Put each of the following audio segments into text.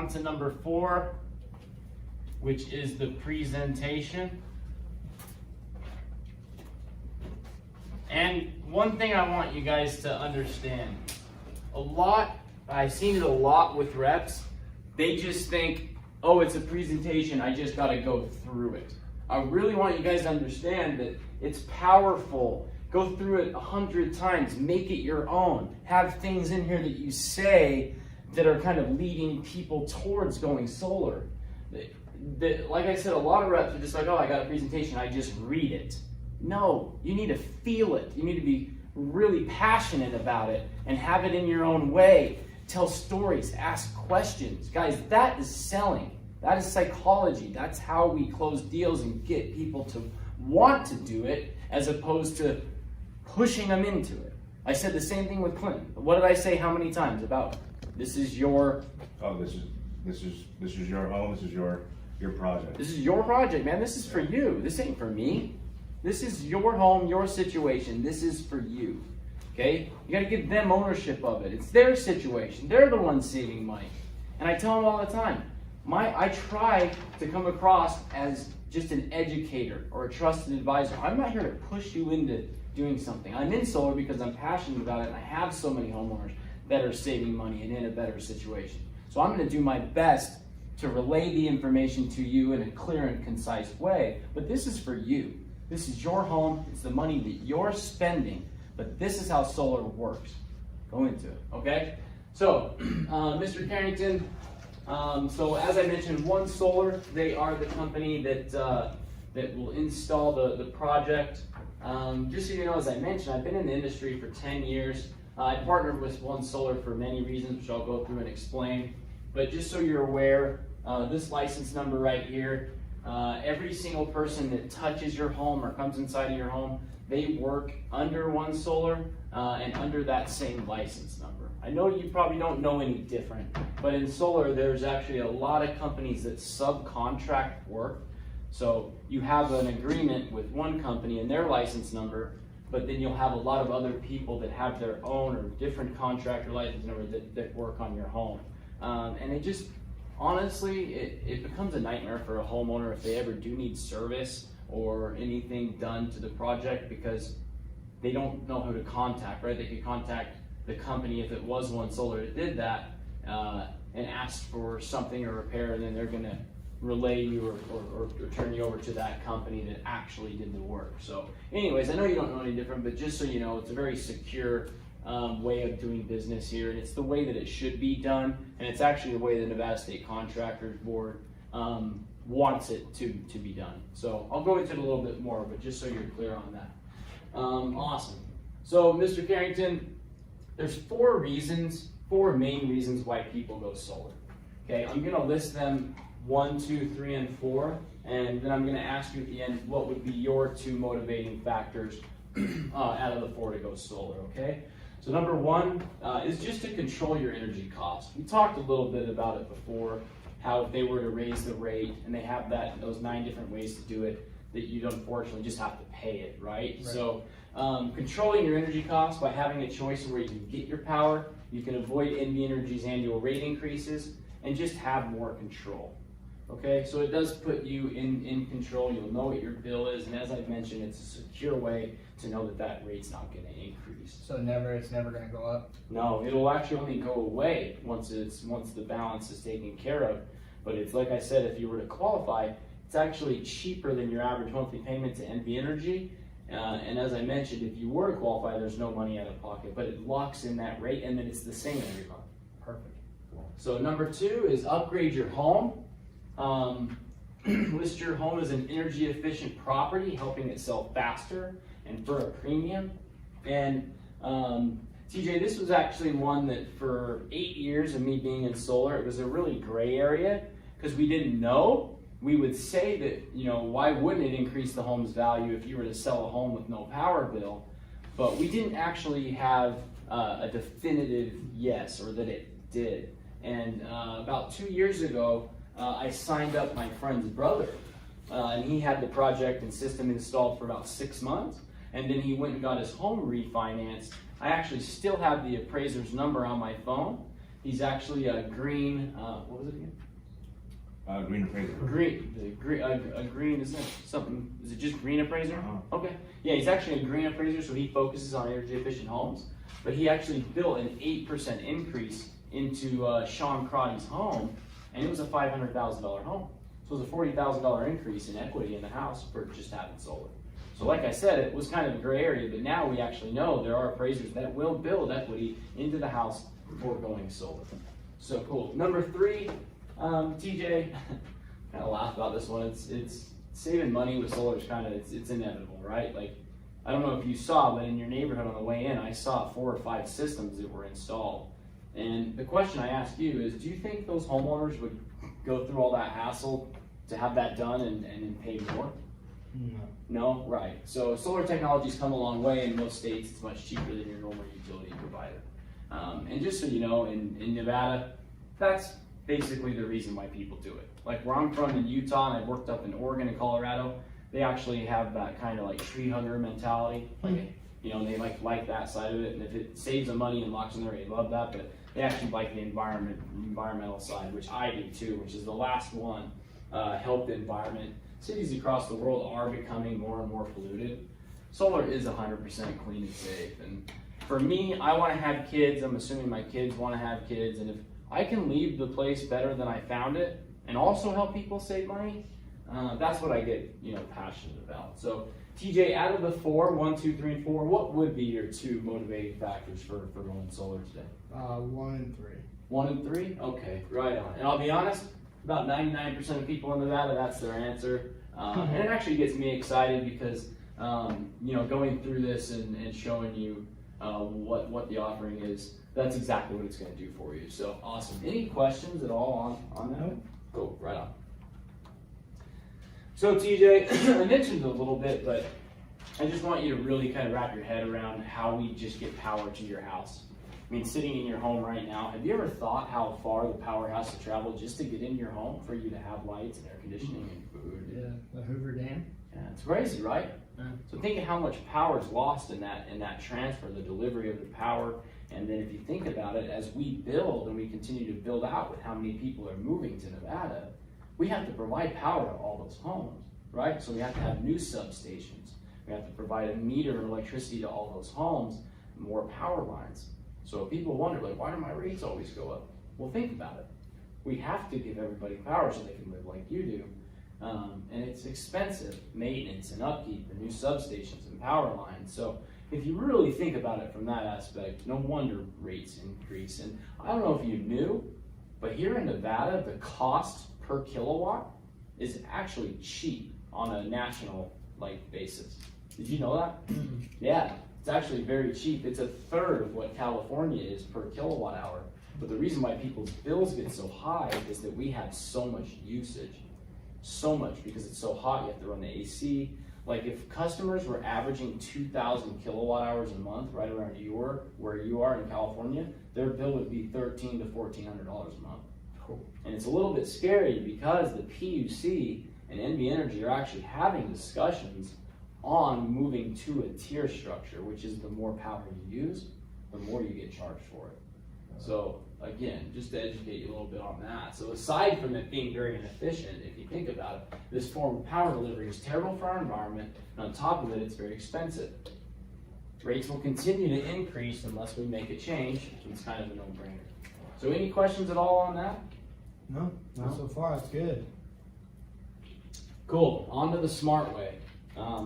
on to number 4, which is the presentation. And one thing I want you guys to understand, I've seen it a lot with reps, they just think, oh, it's a presentation, I just gotta go through it. I really want you guys to understand that it's powerful. Go through it 100 times, make it your own. Have things in here that you say that are kind of leading people towards going solar. Like I said, a lot of reps are just like, oh, I got a presentation, I just read it. No, you need to feel it. You need to be really passionate about it and have it in your own way. Tell stories, ask questions. Guys, that is selling. That is psychology. That's how we close deals and get people to want to do it as opposed to pushing them into it. I said the same thing with Clinton. What did I say how many times about this is your... Oh, this is your home, this is your project. This is your project, man. This is for you. This ain't for me. This is your home, your situation. This is for you, okay? You gotta give them ownership of it. It's their situation. They're the ones saving money. And I tell them all the time, I try to come across as just an educator or a trusted advisor. I'm not here to push you into doing something. I'm in solar because I'm passionate about it and I have so many homeowners that are saving money and in a better situation. So I'm gonna do my best to relay the information to you in a clear and concise way, but this is for you. This is your home, it's the money that you're spending, but this is how solar works. Go into it, okay? So, Mr. Carrington, so as I mentioned, One Solar, they are the company that will install the project. Just so you know, as I mentioned, I've been in the industry for 10 years. I partnered with One Solar for many reasons, which I'll go through and explain. But just so you're aware, this license number right here, every single person that touches your home or comes inside of your home, they work under One Solar and under that same license number. I know you probably don't know any different, but in solar there's actually a lot of companies that subcontract work. So you have an agreement with one company and their license number, but then you'll have a lot of other people that have their own or different contractor license number that work on your home. And it just, honestly, it becomes a nightmare for a homeowner if they ever do need service or anything done to the project because they don't know who to contact, right? They could contact the company if it was One Solar that did that and asked for something or repair, and then they're gonna relay you or turn you over to that company that actually did the work. So anyways, I know you don't know any different, but just so you know, it's a very secure way of doing business here, and it's the way that it should be done, and it's actually the way the Nevada State Contractors Board wants it to be done. So I'll go into it a little bit more, but just so you're clear on that. Awesome. So Mr. Carrington, there's 4 main reasons why people go solar. Okay, I'm gonna list them 1, 2, 3, and 4, and then I'm gonna ask you at the end what would be your 2 motivating factors out of the 4 to go solar, okay? So number 1 is just to control your energy costs. We talked a little bit about it before, how if they were to raise the rate, and they have those 9 different ways to do it, that you'd unfortunately just have to pay it, right? So controlling your energy costs by having a choice where you can get your power, you can avoid NV Energy's annual rate increases, and just have more control. Okay, so it does put you in control. You'll know what your bill is, and as I've mentioned, it's a secure way to know that rate's not going to increase. So it's never going to go up? No, it'll actually only go away once the balance is taken care of. But it's like I said, if you were to qualify, it's actually cheaper than your average monthly payment to NV Energy. And as I mentioned, if you were to qualify, there's no money out of pocket, but it locks in that rate, and then it's the same every month. Perfect. So number 2 is upgrade your home. List your home as an energy efficient property, helping it sell faster and for a premium. And TJ, this was actually one that for 8 years of me being in solar, it was a really gray area because we didn't know. We would say that, you know, why wouldn't it increase the home's value if you were to sell a home with no power bill? But we didn't actually have a definitive yes, or that it did. And about 2 years ago, I signed up my friend's brother, and he had the project and system installed for about 6 months, and then he went and got his home refinanced. I actually still have the appraiser's number on my phone, He's actually a green, what was it again? Green appraiser. Green, isn't it something, is it just green appraiser? Uh-huh. Okay. Yeah, he's actually a green appraiser, so he focuses on energy efficient homes. But he actually built an 8% increase into Sean Crotty's home, and it was a $500,000 home. So it was a $40,000 increase in equity in the house for just having solar. So like I said, it was kind of a gray area, but now we actually know there are appraisers that will build equity into the house before going solar. So cool. Number 3, TJ, kind of laugh about this one. It's saving money with solar is kind of, it's inevitable, right? Like, I don't know if you saw, but in your neighborhood on the way in, I saw 4 or 5 systems that were installed. And the question I ask you is, do you think those homeowners would go through all that hassle to have that done and pay more? No. No? Right. So solar technology's come a long way. In most states, it's much cheaper than your normal utility provider. And just so you know, in Nevada, that's basically the reason why people do it. Like where I'm from in Utah, and I've worked up in Oregon and Colorado, they actually have that kind of like tree hugger mentality. Like, you know, they like that side of it, and if it saves them money and locks in there, they love that. But they actually like the environmental side, which I do too, which is the last one. Help the environment. Cities across the world are becoming more and more polluted. Solar is 100% clean and safe. And for me, I want to have kids. I'm assuming my kids want to have kids. And if I can leave the place better than I found it and also help people save money, that's what I get, passionate about. So TJ, out of the 4, 1, 2, 3, and 4, what would be your 2 motivating factors for going solar today? 1 and 3. 1 and 3? Okay, right on. And I'll be honest, about 99% of people in Nevada, that's their answer. And it actually gets me excited because, going through this and showing you what the offering is, that's exactly what it's going to do for you. So awesome. Any questions at all on that? Cool, right on. So TJ, I mentioned it a little bit, but I just want you to really kind of wrap your head around how we just get power to your house. I mean, sitting in your home right now, have you ever thought how far the power has to travel just to get in your home for you to have lights and air conditioning and food? Yeah, the Hoover Dam. Yeah, it's crazy, right? Yeah. So think of how much power is lost in that transfer, the delivery of the power. And then if you think about it, as we build and we continue to build out with how many people are moving to Nevada, we have to provide power to all those homes, right? So we have to have new substations. We have to provide a meter of electricity to all those homes, more power lines. So people wonder, like, why do my rates always go up? Well, think about it. We have to give everybody power so they can live like you do. And it's expensive, maintenance and upkeep and new substations and power lines. So if you really think about it from that aspect, no wonder rates increase. And I don't know if you knew, but here in Nevada, the cost per kilowatt is actually cheap on a national basis. Did you know that? Yeah. It's actually very cheap. It's 1/3 of what California is per kilowatt hour. But the reason why people's bills get so high is that we have so much usage. So much, because it's so hot, you have to run the AC. Like if customers were averaging 2,000 kilowatt hours a month right around where you are in California, their bill would be $1,300 to $1,400 a month. Cool. And it's a little bit scary because the PUC and NV Energy are actually having discussions on moving to a tier structure, which is the more power you use, the more you get charged for it. So again, just to educate you a little bit on that. So aside from it being very inefficient, if you think about it, this form of power delivery is terrible for our environment, and on top of it, it's very expensive. Rates will continue to increase unless we make a change. It's kind of a no-brainer. So any questions at all on that? No, not so far. It's good. Cool, on to the smart way.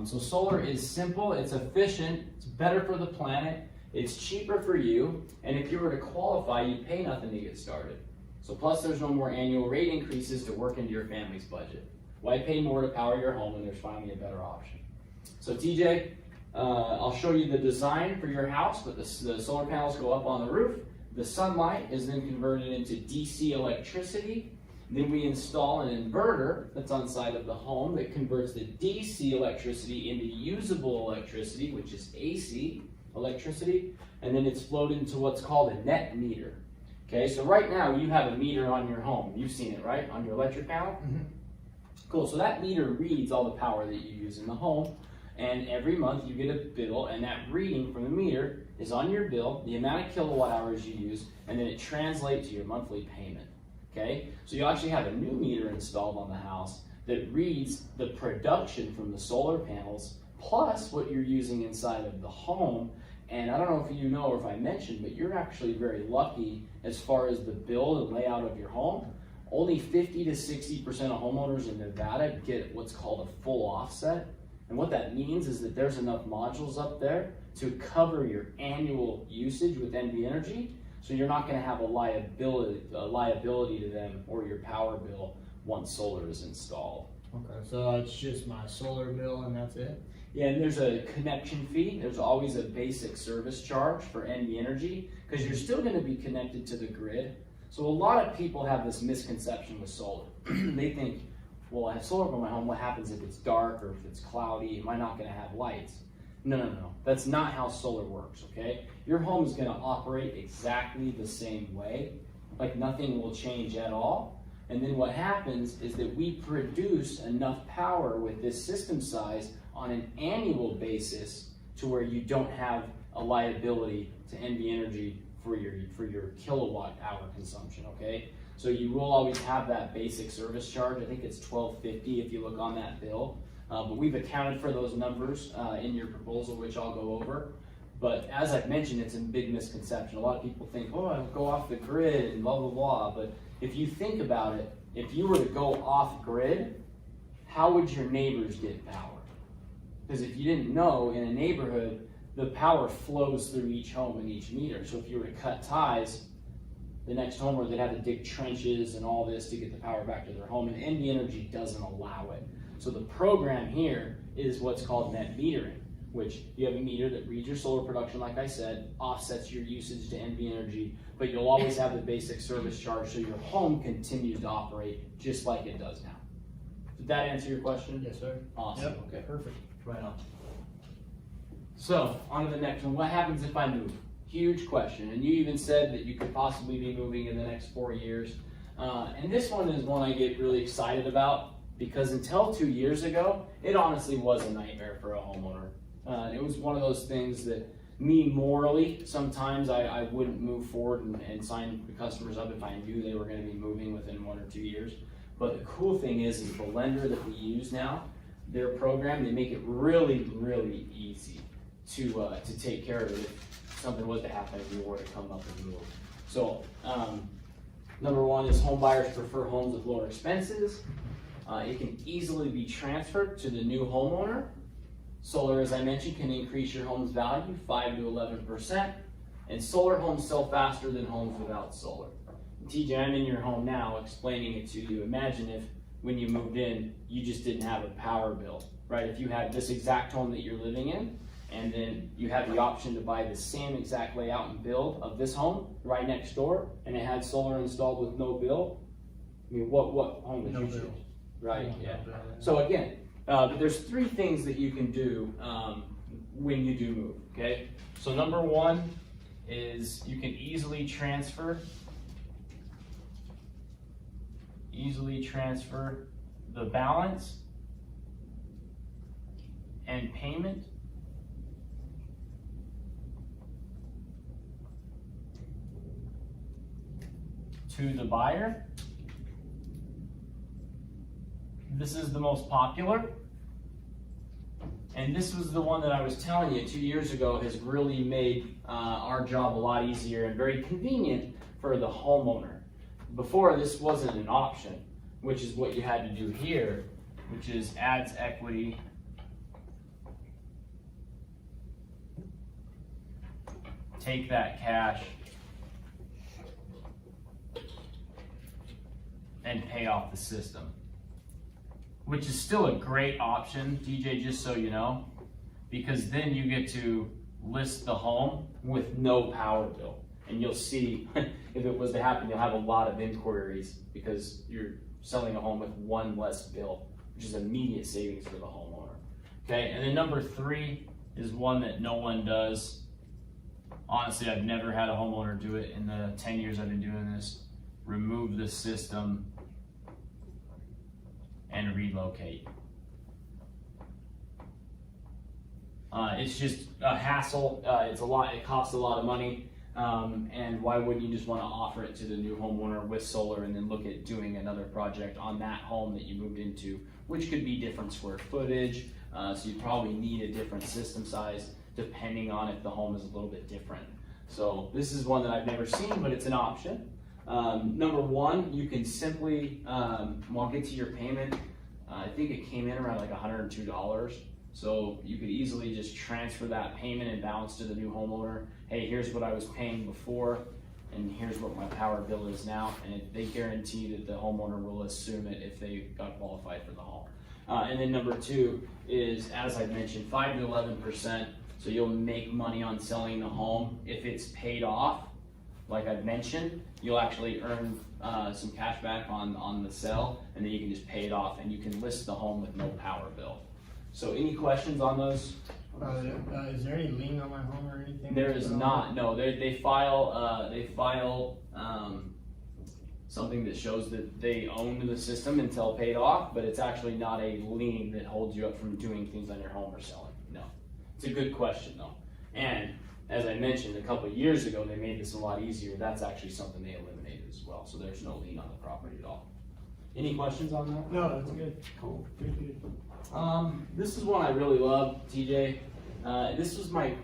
So solar is simple, it's efficient, it's better for the planet, it's cheaper for you, and if you were to qualify, you'd pay nothing to get started. So plus there's no more annual rate increases to work into your family's budget. Why pay more to power your home when there's finally a better option? So TJ, I'll show you the design for your house, but the solar panels go up on the roof. The sunlight is then converted into DC electricity. Then we install an inverter that's on side of the home that converts the DC electricity into usable electricity, which is AC electricity, and then it's flowed into what's called a net meter. Okay, so right now you have a meter on your home. You've seen it, right? On your electric panel? Mm-hmm. Cool, so that meter reads all the power that you use in the home, And every month you get a bill, and that reading from the meter is on your bill, the amount of kilowatt hours you use, and then it translates to your monthly payment. Okay? So you actually have a new meter installed on the house that reads the production from the solar panels plus what you're using inside of the home. And I don't know if you know or if I mentioned, but you're actually very lucky as far as the build and layout of your home. Only 50 to 60% of homeowners in Nevada get what's called a full offset. And what that means is that there's enough modules up there to cover your annual usage with NV Energy. So you're not going to have a liability to them or your power bill once solar is installed. Okay, so it's just my solar bill and that's it? Yeah, and there's a connection fee. There's always a basic service charge for NV Energy because you're still going to be connected to the grid. So a lot of people have this misconception with solar. They think, well, I have solar on my home. What happens if it's dark or if it's cloudy? Am I not going to have lights? No. That's not how solar works, okay? Your home is going to operate exactly the same way. Like nothing will change at all. And then what happens is that we produce enough power with this system size on an annual basis to where you don't have a liability to NV Energy for your kilowatt hour consumption, okay? So you will always have that basic service charge. I think it's $12.50 if you look on that bill. But we've accounted for those numbers in your proposal, which I'll go over. But as I've mentioned, it's a big misconception. A lot of people think, oh, I'll go off the grid and blah, blah, blah. But if you think about it, if you were to go off grid, how would your neighbors get power? Because if you didn't know, in a neighborhood, the power flows through each home and each meter. So if you were to cut ties, the next homeowner, they'd have to dig trenches and all this to get the power back to their home, and NV Energy doesn't allow it. So the program here is what's called net metering, which you have a meter that reads your solar production, like I said, offsets your usage to NV Energy, but you'll always have the basic service charge so your home continues to operate just like it does now. Did that answer your question? Yes, sir. Awesome. Yep. Okay. Perfect. Right on. So, on to the next one. What happens if I move? Huge question. And you even said that you could possibly be moving in the next 4 years. And this one is one I get really excited about because until 2 years ago, it honestly was a nightmare for a homeowner. It was one of those things that me morally, sometimes I wouldn't move forward and sign the customers up if I knew they were going to be moving within 1 or 2 years. But the cool thing is the lender that we use now, their program, they make it really, really easy to take care of it if something was to happen if you were to come up and move. So, number one is home buyers prefer homes with lower expenses. It can easily be transferred to the new homeowner. Solar, as I mentioned, can increase your home's value 5 to 11%, and solar homes sell faster than homes without solar. TJ, I'm in your home now explaining it to you. Imagine if when you moved in, you just didn't have a power bill, right? If you had this exact home that you're living in, and then you had the option to buy the same exact layout and build of this home right next door, and it had solar installed with no bill, I mean, what home would you choose? Right, yeah. So again, there's 3 things that you can do when you do move, okay? So number one is you can easily transfer the balance and payment to the buyer. This is the most popular, and this was the one that I was telling you 2 years ago has really made our job a lot easier and very convenient for the homeowner. Before, this wasn't an option, which is what you had to do here, which is adds equity take that cash and pay off the system, which is still a great option, DJ, just so you know, because then you get to list the home with no power bill. And you'll see, if it was to happen, you'll have a lot of inquiries because you're selling a home with 1 less bill, which is immediate savings for the homeowner. Okay, and then number 3 is one that no one does. Honestly, I've never had a homeowner do it in the 10 years I've been doing this. Remove the system and relocate. It's just a hassle. It's a lot. It costs a lot of money. And why wouldn't you just want to offer it to the new homeowner with solar and then look at doing another project on that home that you moved into, which could be different square footage. So you probably need a different system size depending on if the home is a little bit different. So this is one that I've never seen, but it's an option. Number one, you can simply, well, get to your payment. I think it came in around like $102. So you could easily just transfer that payment and balance to the new homeowner. Hey, here's what I was paying before, and here's what my power bill is now. And they guarantee that the homeowner will assume it if they got qualified for the home. And then number two is, as I mentioned, 5 to 11%. So you'll make money on selling the home. If it's paid off, like I've mentioned, you'll actually earn some cash back on the sale, and then you can just pay it off, and you can list the home with no power bill. So any questions on those? Is there any lien on my home or anything? There is not. No, they file something that shows that they own the system until paid off, but it's actually not a lien that holds you up from doing things on your home or selling. No, it's a good question though. And as I mentioned, a couple of years ago, they made this a lot easier. That's actually something they eliminated as well. So there's no lien on the property at all. Any questions on that? No, that's good. Cool. Good. This is one I really love, TJ. This was my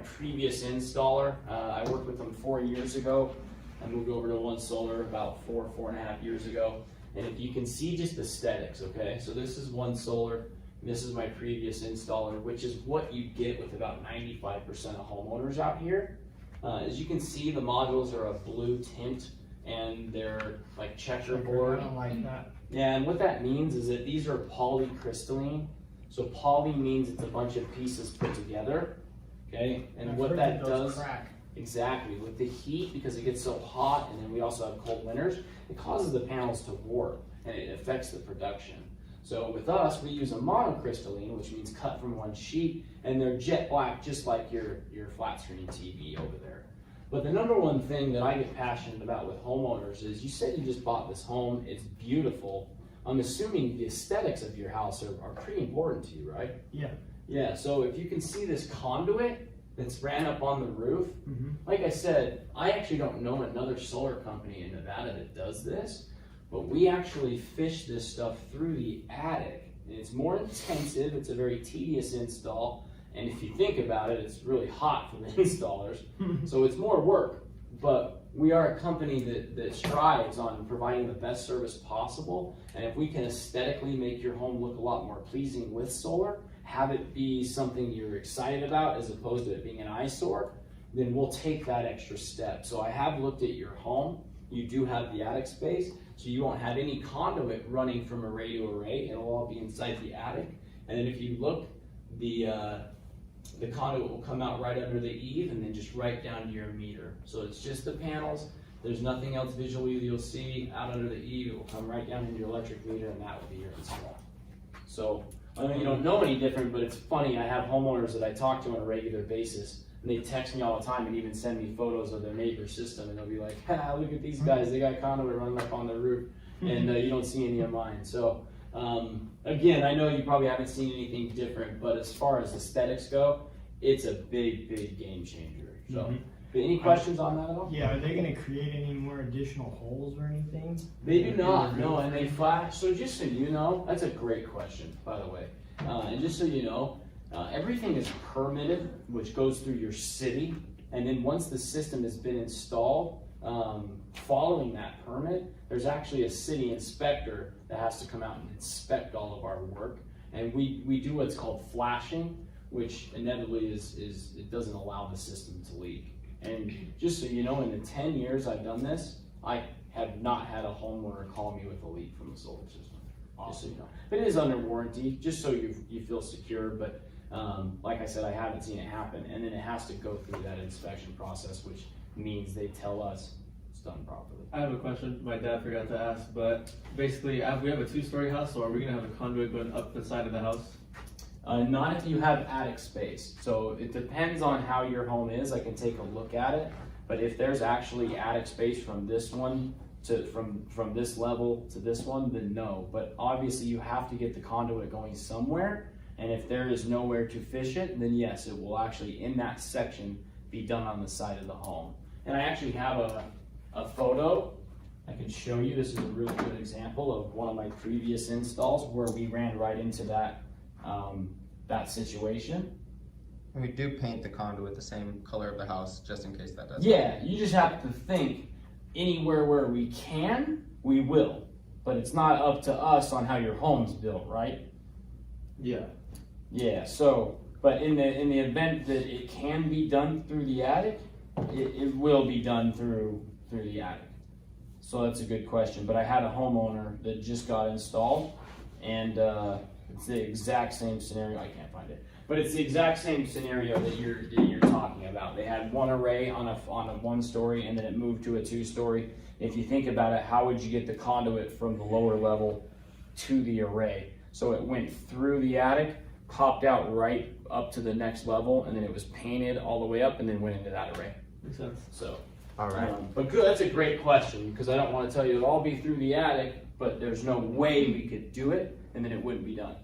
previous installer. I worked with them 4 years ago. I moved over to One Solar about 4.5 years ago. And if you can see just aesthetics, okay? So this is One Solar. This is my previous installer, which is what you get with about 95% of homeowners out here. As you can see, the modules are a blue tint and they're like checkerboard. I don't like that. Yeah, and what that means is that these are polycrystalline. So poly means it's a bunch of pieces put together, okay? And what that does, crack. exactly, with the heat, because it gets so hot, and then we also have cold winters, it causes the panels to warp, and it affects the production. So with us, we use a monocrystalline, which means cut from one sheet, and they're jet black, just like your flat screen TV over there. But the number one thing that I get passionate about with homeowners is, you said you just bought this home, it's beautiful. I'm assuming the aesthetics of your house are pretty important to you, right? Yeah. Yeah, so if you can see this conduit that's ran up on the roof, like I said, I actually don't know another solar company in Nevada that does this, but we actually fish this stuff through the attic. And it's more intensive, it's a very tedious install, and if you think about it, it's really hot for the installers, so it's more work. But we are a company that strives on providing the best service possible, and if we can aesthetically make your home look a lot more pleasing with solar, have it be something you're excited about as opposed to it being an eyesore, then we'll take that extra step. So I have looked at your home. You do have the attic space, so you won't have any conduit running from array to array. It'll all be inside the attic. And then if you look, the conduit will come out right under the eave and then just right down to your meter. So it's just the panels. There's nothing else visually you'll see out under the eave. It will come right down into your electric meter, and that will be your install. So I know you don't know any different, but it's funny. I have homeowners that I talk to on a regular basis, and they text me all the time and even send me photos of their neighbor's system, and they'll be like, "Ha, look at these guys. They got conduit running up on their roof, and you don't see any of mine." So again, I know you probably haven't seen anything different, but as far as aesthetics go, it's a big game changer. So, but any questions on that at all? Yeah, are they going to create any more additional holes or anything? They do not, no, and they flash. So just so you know, that's a great question, by the way. And just so you know, everything is permitted, which goes through your city, and then once the system has been installed, following that permit, there's actually a city inspector that has to come out and inspect all of our work, and we do what's called flashing, which inevitably is it doesn't allow the system to leak. And just so you know, in the 10 years I've done this, I have not had a homeowner call me with a leak from the solar system. Just so you know. But it is under warranty, just so you feel secure, but like I said, I haven't seen it happen. And then it has to go through that inspection process, which means they tell us it's done properly. I have a question my dad forgot to ask, but basically we have a 2-story house, so are we gonna have a conduit going up the side of the house? Not if you have attic space. So it depends on how your home is. I can take a look at it, but if there's actually attic space from this one to from this level to this one, then no. But obviously you have to get the conduit going somewhere, And if there is nowhere to fish it, then yes, it will actually, in that section, be done on the side of the home. And I actually have a photo I can show you. This is a really good example of one of my previous installs where we ran right into that, that situation. And we do paint the conduit the same color of the house, just in case that does. Yeah, you just have to think anywhere where we can, we will. But it's not up to us on how your home's built, right? Yeah. Yeah, so, but in the event that it can be done through the attic, it will be done through the attic. So that's a good question. But I had a homeowner that just got installed, and it's the exact same scenario. I can't find it, but it's the exact same scenario that you're talking about. They had one array on a 1-story, and then it moved to a 2-story. If you think about it, how would you get the conduit from the lower level to the array? So it went through the attic, popped out right up to the next level, and then it was painted all the way up and then went into that array. Makes sense. So, All right. but good, that's a great question, because I don't want to tell you it'll all be through the attic, but there's no way we could do it and then it wouldn't be done.